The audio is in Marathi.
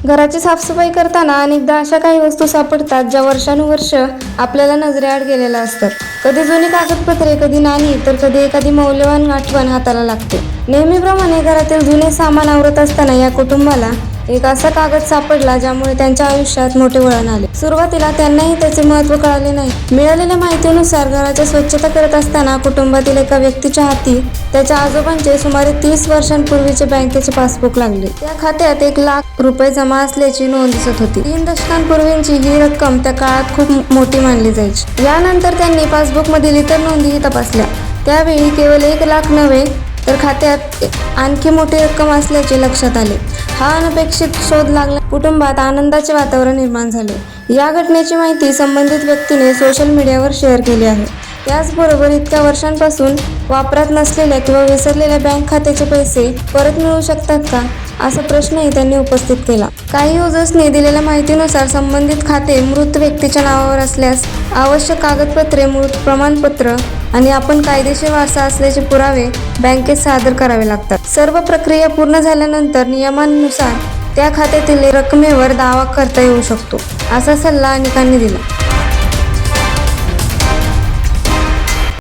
घराची साफसफाई करताना अनेकदा अशा काही वस्तू सापडतात ज्या वर्षानुवर्ष आपल्याला नजरेआड गेलेल्या असतात. कधी जुनी कागदपत्रे, कधी नाणी, तर कधी एखादी मौल्यवान आठवण हाताला लागते. नेहमीप्रमाणे घरातील जुने सामान आवरत असताना या कुटुंबाला एक असा कागद सापडला ज्यामुळे त्यांच्या आयुष्यात मोठे वळण आले. सुरुवातीला त्यांनाही त्याचे महत्त्व कळाले नाही. मिळालेल्या माहितीनुसार घराची स्वच्छता करत असताना कुटुंबातील एका व्यक्तीच्या हाती त्याच्या आजोबांचे सुमारे 30 वर्षांपूर्वीचे बँकेचे पासबुक लागले. त्या खात्यात 1,00,000 रुपये जमा असल्याची नोंद दिसत होती. 3 दशकांपूर्वीची ही रक्कम त्या काळात खूप मोठी मानली जायची. यानंतर त्यांनी पासबुकमधील इतर नोंदीही तपासल्या. त्यावेळी केवळ 1,00,000 नव्हे तर खात्यात आणखी मोठी रक्कम असल्याचे लक्षात आले. हा अनपेक्षित शोध लागला. कुटुंबात आनंदाचे वातावरण निर्माण झाले. या घटनेची माहिती संबंधित व्यक्तीने सोशल मीडियावर शेअर केली आहे. त्याचबरोबर इतक्या वर्षांपासून वापरात नसलेल्या किंवा विसरलेल्या बँक खात्याचे पैसे परत मिळू शकतात का, असा प्रश्नही त्यांनी उपस्थित केला. काही युजर्सनी दिलेल्या माहितीनुसार संबंधित खाते मृत व्यक्तीच्या नावावर असल्यास आवश्यक कागदपत्रे, मृत प्रमाणपत्र आणि आपण कायदेशीर वारसा असल्याचे पुरावे बँकेत सादर करावे लागतात. सर्व प्रक्रिया पूर्ण झाल्यानंतर नियमानुसार त्या खात्यातील रकमेवर दावा करता येऊ शकतो, असा सल्ला अनेकांनी दिला.